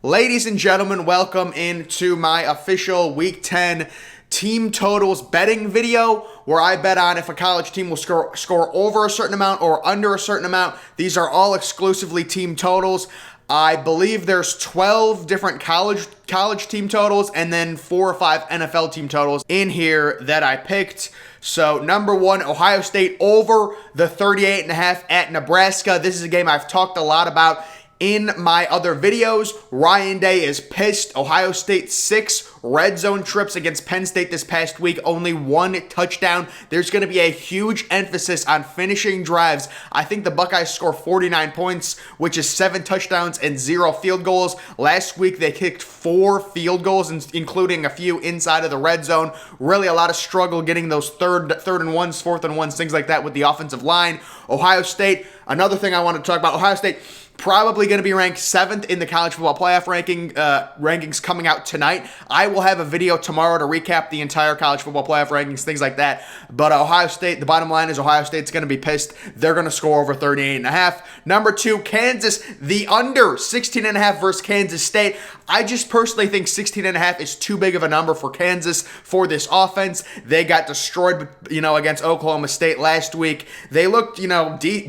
Ladies and gentlemen, welcome into my official Week 10 team totals betting video where I bet on if a college team will score over a certain amount or under a certain amount. These are all exclusively team totals. I believe there's 12 different college team totals and then 4 or 5 NFL team totals in here that I picked. So number one, Ohio State over the 38.5 at Nebraska. This is a game I've talked a lot about in my other videos. Ryan Day is pissed. Ohio State 6 red zone trips against Penn State this past week, only 1 touchdown. There's going to be a huge emphasis on finishing drives. I think the Buckeyes score 49 points, which is 7 touchdowns and 0 field goals. Last week they kicked 4 field goals, including a few inside of the red zone. Really a lot of struggle getting those third and ones, fourth and ones, things like that with the offensive line. Ohio State, another thing I want to talk about, Ohio State probably going to be ranked 7th in the college football playoff rankings coming out tonight. I will have a video tomorrow to recap the entire college football playoff rankings, things like that. But Ohio State, the bottom line is Ohio State's going to be pissed. They're going to score over 38.5. Number 2, Kansas, the under 16.5 versus Kansas State. I just personally think 16.5 is too big of a number for Kansas for this offense. They got destroyed, against Oklahoma State last week. They looked,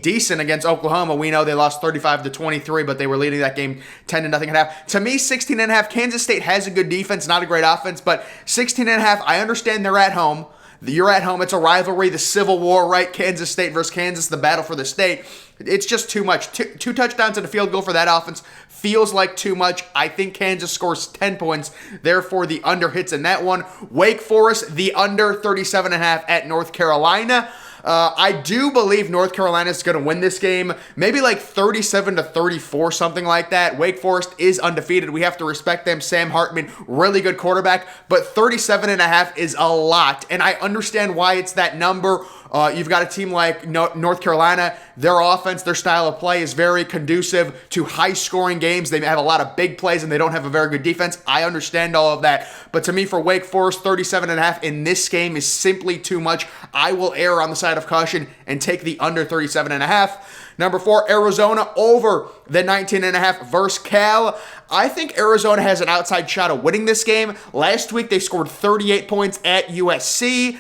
decent against Oklahoma. We know they lost 35-23, but they were leading that game 10-0 at half. To me, 16.5, Kansas State has a good defense, not a great offense, but 16.5, I understand they're at home. You're at home. It's a rivalry, the Civil War, right? Kansas State versus Kansas, the battle for the state. It's just too much. Two touchdowns and a field goal for that offense feels like too much. I think Kansas scores 10 points. Therefore, the under hits in that one. Wake Forest, the under 37.5 at North Carolina. I do believe North Carolina is going to win this game, maybe like 37-34, something like that. Wake Forest is undefeated. We have to respect them. Sam Hartman, really good quarterback, but 37.5 is a lot, and I understand why it's that number. You've got a team like North Carolina. Their offense, their style of play is very conducive to high-scoring games. They have a lot of big plays, and they don't have a very good defense. I understand all of that. But to me, for Wake Forest, 37.5 in this game is simply too much. I will err on the side of caution and take the under 37.5. Number 4, Arizona over the 19.5 versus Cal. I think Arizona has an outside shot of winning this game. Last week, they scored 38 points at USC.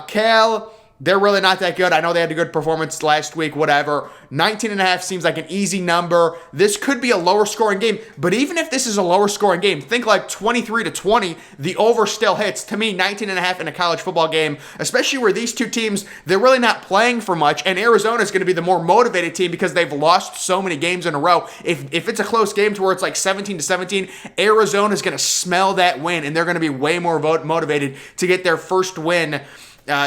Cal, they're really not that good. I know they had a good performance last week, whatever. 19.5 seems like an easy number. This could be a lower scoring game, but even if this is a lower scoring game, think like 23-20, the over still hits. To me, 19.5 in a college football game, especially where these two teams, they're really not playing for much, and Arizona is going to be the more motivated team because they've lost so many games in a row. If it's a close game to where it's like 17-17, Arizona is going to smell that win, and they're going to be way more motivated to get their first win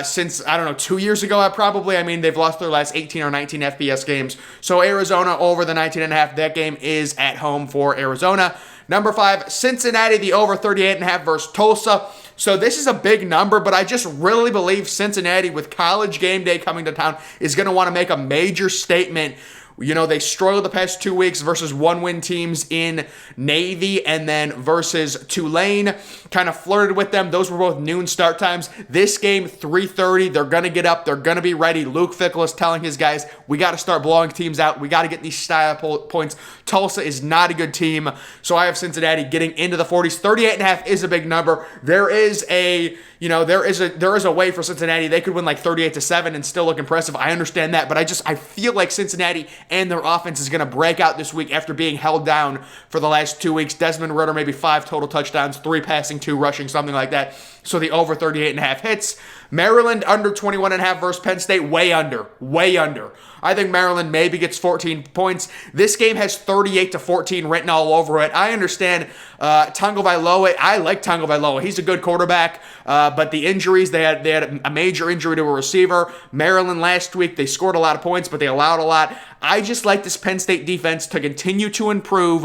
since, 2 years ago, they've lost their last 18 or 19 FBS games. So Arizona over the 19.5. That game is at home for Arizona. Number 5, Cincinnati, the over 38.5 versus Tulsa. So this is a big number, but I just really believe Cincinnati, with College game day coming to town, is going to want to make a major statement. They struggled the past 2 weeks versus 1-win teams in Navy and then versus Tulane. Kind of flirted with them. Those were both noon start times. This game, 3:30. They're going to get up. They're going to be ready. Luke Fickell is telling his guys, we got to start blowing teams out. We got to get these style points. Tulsa is not a good team. So I have Cincinnati getting into the 40s. 38.5 is a big number. There is a way for Cincinnati. They could win like 38-7 and still look impressive. I understand that, but I feel like Cincinnati and their offense is going to break out this week after being held down for the last 2 weeks. Desmond Ridder, maybe 5 total touchdowns, 3 passing, 2 rushing, something like that. So the over 38.5 hits. Maryland under 21.5 versus Penn State, way under. I think Maryland maybe gets 14 points. This game has 38-14 written all over it. I understand Tagovailoa. I like Tagovailoa. He's a good quarterback, but the injuries, they had a major injury to a receiver. Maryland last week, they scored a lot of points, but they allowed a lot. I just like this Penn State defense to continue to improve.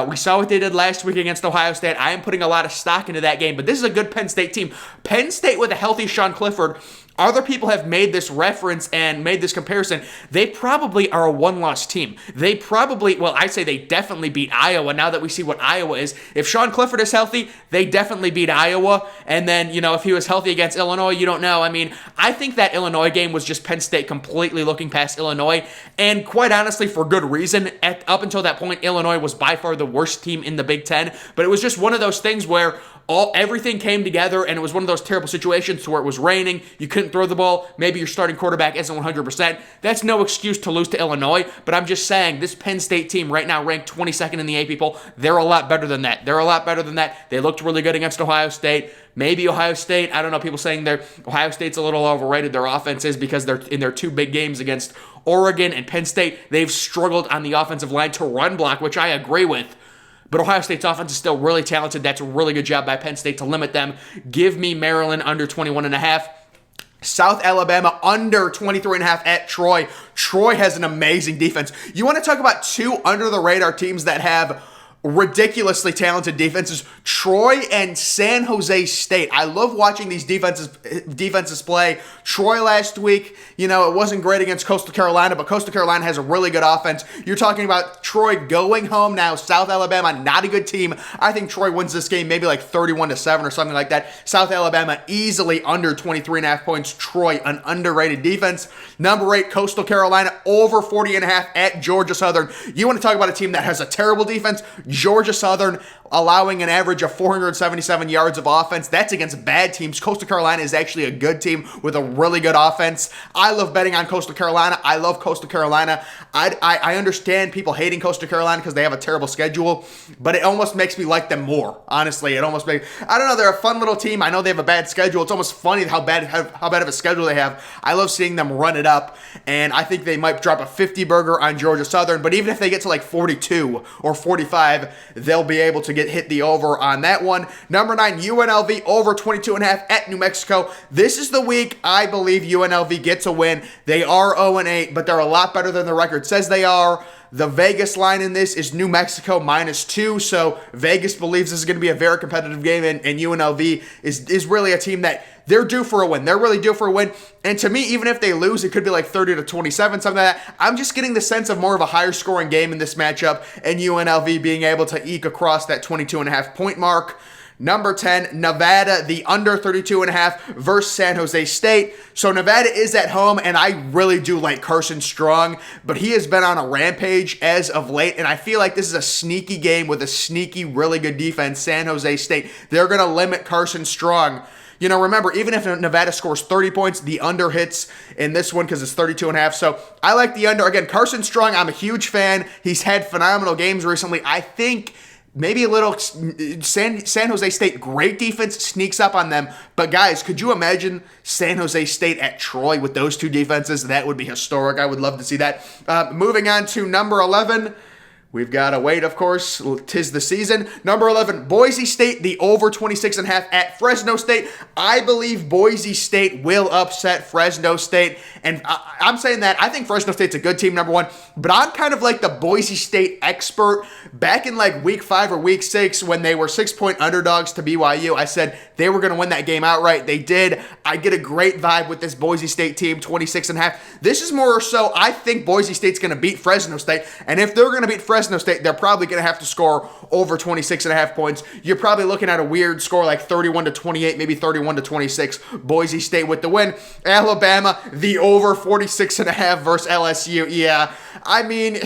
We saw what they did last week against Ohio State. I am putting a lot of stock into that game, but this is a good Penn State team. Penn State with a healthy Sean Clifford other people have made this reference and made this comparison. They probably are a one-loss team. They probably, well, I say they definitely beat Iowa now that we see what Iowa is. If Sean Clifford is healthy, they definitely beat Iowa. And then, if he was healthy against Illinois, you don't know. I mean, I think that Illinois game was just Penn State completely looking past Illinois. And quite honestly, for good reason. Up until that point, Illinois was by far the worst team in the Big Ten. But it was just one of those things where everything came together, and it was one of those terrible situations where it was raining, you couldn't throw the ball, maybe your starting quarterback isn't 100%. That's no excuse to lose to Illinois, but I'm just saying, this Penn State team right now ranked 22nd in the AP poll, they're a lot better than that. They looked really good against Ohio State. Maybe Ohio State, I don't know, people saying Ohio State's a little overrated, their offense is, because they're in their two big games against Oregon and Penn State, they've struggled on the offensive line to run block, which I agree with. But Ohio State's offense is still really talented. That's a really good job by Penn State to limit them. Give me Maryland under 21.5. South Alabama under 23.5 at Troy. Troy has an amazing defense. You want to talk about two under-the-radar teams that have ridiculously talented defenses, Troy and San Jose State. I love watching these defenses play. Troy last week, it wasn't great against Coastal Carolina, but Coastal Carolina has a really good offense. You're talking about Troy going home now. South Alabama, not a good team. I think Troy wins this game maybe like 31-7 or something like that. South Alabama easily under 23.5 points. Troy, an underrated defense. Number 8, Coastal Carolina over 40.5 at Georgia Southern. You want to talk about a team that has a terrible defense? Georgia Southern allowing an average of 477 yards of offense. That's against bad teams. Coastal Carolina is actually a good team with a really good offense. I love betting on Coastal Carolina. I love Coastal Carolina. I understand people hating Coastal Carolina because they have a terrible schedule, but it almost makes me like them more. Honestly, it almost makes, I don't know, they're a fun little team. I know they have a bad schedule. It's almost funny how bad of a schedule they have. I love seeing them run it up, and I think they might drop a 50 burger on Georgia Southern, but even if they get to like 42 or 45, they'll be able to hit the over on that one. Number 9, UNLV over 22.5 at New Mexico. This is the week I believe UNLV gets a win. They are 0-8, but they're a lot better than the record says they are. The Vegas line in this is New Mexico -2, so Vegas believes this is going to be a very competitive game, and UNLV is really a team that they're due for a win. They're really due for a win. And to me, even if they lose, it could be like 30-27, something like that. I'm just getting the sense of more of a higher scoring game in this matchup, and UNLV being able to eke across that 22.5 point mark. Number 10, Nevada, the under 32.5 versus San Jose State. So Nevada is at home, and I really do like Carson Strong, but he has been on a rampage as of late, and I feel like this is a sneaky game with a sneaky, really good defense. San Jose State, they're going to limit Carson Strong. Remember, even if Nevada scores 30 points, the under hits in this one because it's 32.5. So I like the under. Again, Carson Strong, I'm a huge fan. He's had phenomenal games recently. I think maybe a little San Jose State, great defense, sneaks up on them. But guys, could you imagine San Jose State at Troy with those two defenses? That would be historic. I would love to see that. Moving on to number 11. We've got to wait, of course. 'Tis the season. Number 11, Boise State, the over 26.5 at Fresno State. I believe Boise State will upset Fresno State. And I'm saying that. I think Fresno State's a good team, number 1. But I'm kind of like the Boise State expert. Back in like week 5 or week 6, when they were 6-point underdogs to BYU, I said they were going to win that game outright. They did. I get a great vibe with this Boise State team, 26.5. This is more or so, I think Boise State's going to beat Fresno State. And if they're going to beat Fresno State, they're probably going to have to score over 26.5 points. You're probably looking at a weird score like 31-28, maybe 31-26. Boise State with the win. Alabama, the over 46.5 versus LSU. Yeah, I mean,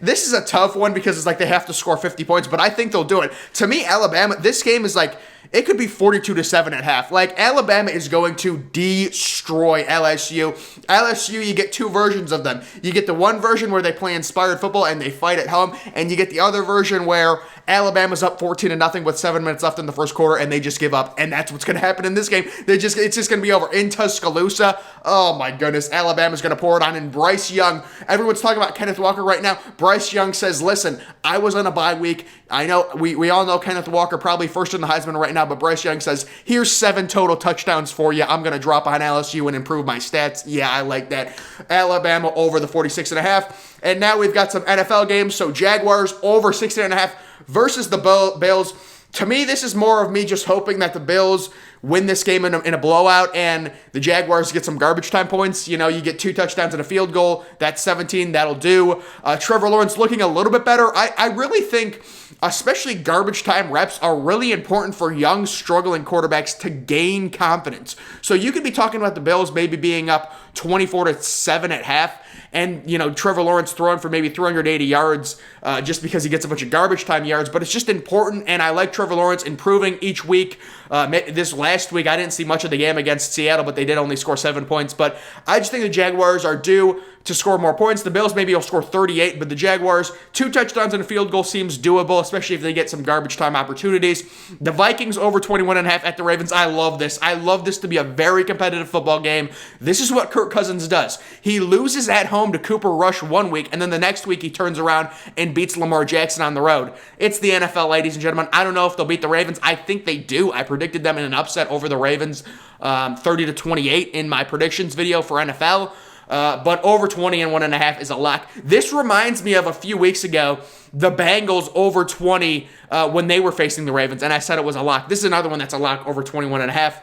this is a tough one because it's like they have to score 50 points, but I think they'll do it. To me, Alabama, this game is like, it could be 42-7 at half. Like, Alabama is going to destroy LSU. LSU, you get two versions of them. You get the one version where they play inspired football and they fight at home, and you get the other version where Alabama's up 14-0 with 7 minutes left in the first quarter, and they just give up. And that's what's going to happen in this game. It's just going to be over. In Tuscaloosa, oh my goodness, Alabama's going to pour it on. And Bryce Young, everyone's talking about Kenneth Walker right now. Bryce Young says, listen, I was on a bye week. I know, we all know Kenneth Walker probably first in the Heisman right now, but Bryce Young says, here's 7 total touchdowns for you. I'm going to drop on LSU and improve my stats. Yeah, I like that. Alabama over the 46.5. And now we've got some NFL games. So Jaguars over 16.5 versus the Bills. To me, this is more of me just hoping that the Bills win this game in a blowout and the Jaguars get some garbage time points. You get 2 touchdowns and a field goal. That's 17. That'll do. Trevor Lawrence looking a little bit better. I really think, especially garbage time reps, are really important for young, struggling quarterbacks to gain confidence. So you could be talking about the Bills maybe being up 24-7 at half, and Trevor Lawrence throwing for maybe 380 yards just because he gets a bunch of garbage time yards. But it's just important, and I like Trevor Lawrence improving each week. This last week, I didn't see much of the game against Seattle, but they did only score 7 points. But I just think the Jaguars are due to score more points. The Bills maybe will score 38, but the Jaguars, 2 touchdowns and a field goal seems doable, especially if they get some garbage time opportunities. The Vikings over 21.5 at the Ravens. I love this. I love this to be a very competitive football game. This is what Kirk Cousins does. He loses at home to Cooper Rush one week, and then the next week he turns around and beats Lamar Jackson on the road. It's the NFL, ladies and gentlemen. I don't know if they'll beat the Ravens. I think they do. I predicted them in an upset over the Ravens, 30-28 in my predictions video for NFL. But over 21.5 is a lock. This reminds me of a few weeks ago, the Bengals over 20 when they were facing the Ravens, and I said it was a lock. This is another one that's a lock, over 21.5.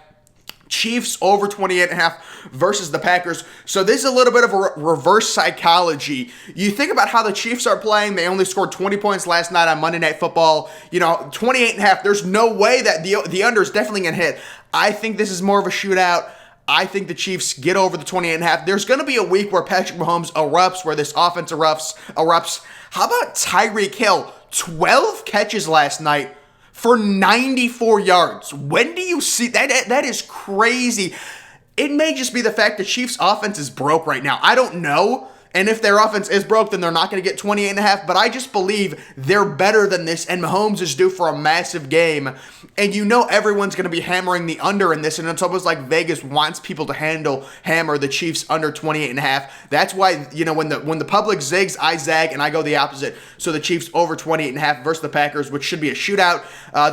Chiefs over 28.5 versus the Packers. So this is a little bit of a reverse psychology. You think about how the Chiefs are playing. They only scored 20 points last night on Monday Night Football. 28.5. There's no way that the under is definitely going to hit. I think this is more of a shootout. I think the Chiefs get over the 28.5. There's going to be a week where Patrick Mahomes erupts, where this offense erupts. How about Tyreek Hill? 12 catches last night for 94 yards. When do you see that? That is crazy. It may just be the fact the Chiefs' offense is broke right now. I don't know. And if their offense is broke, then they're not going to get 28.5. But I just believe they're better than this, and Mahomes is due for a massive game. And everyone's going to be hammering the under in this, and it's almost like Vegas wants people to hammer the Chiefs under 28.5. That's why, when the public zigs, I zag, and I go the opposite. So the Chiefs over 28.5 versus the Packers, which should be a shootout.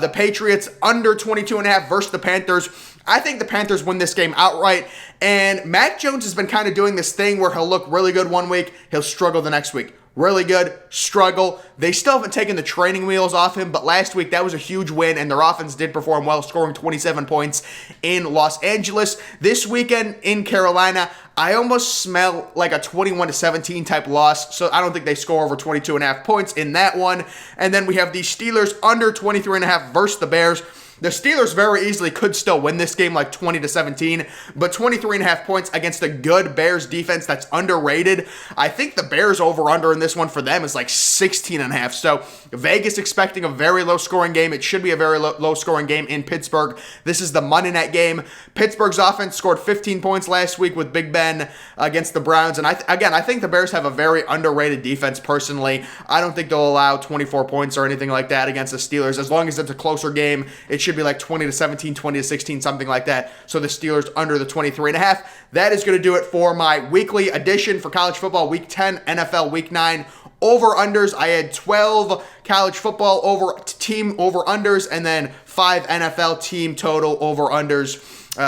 The Patriots under 22.5 versus the Panthers. I think the Panthers win this game outright, and Mac Jones has been kind of doing this thing where he'll look really good one week, he'll struggle the next week. Really good, struggle. They still haven't taken the training wheels off him, but last week that was a huge win, and their offense did perform well, scoring 27 points in Los Angeles. This weekend in Carolina, I almost smell like a 21-17 type loss, so I don't think they score over 22.5 points in that one. And then we have the Steelers under 23.5 versus the Bears. The Steelers very easily could still win this game like 20-17, but 23.5 points against a good Bears defense that's underrated. I think the Bears over-under in this one for them is like 16.5. So Vegas expecting a very low-scoring game. It should be a very low-scoring game in Pittsburgh. This is the Monday night game. Pittsburgh's offense scored 15 points last week with Big Ben against the Browns. And I think the Bears have a very underrated defense personally. I don't think they'll allow 24 points or anything like that against the Steelers. As long as it's a closer game, it should be like 20-17, 20-16, something like that. So the Steelers under the 23.5. That is going to do it for my weekly edition for college football, week 10, NFL week 9. Over-unders, I had 12 college football team over-unders and then 5 NFL team total over-unders.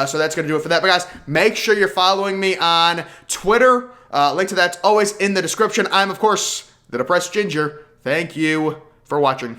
So that's going to do it for that. But guys, make sure you're following me on Twitter. Link to that's always in the description. I'm, of course, the Depressed Ginger. Thank you for watching.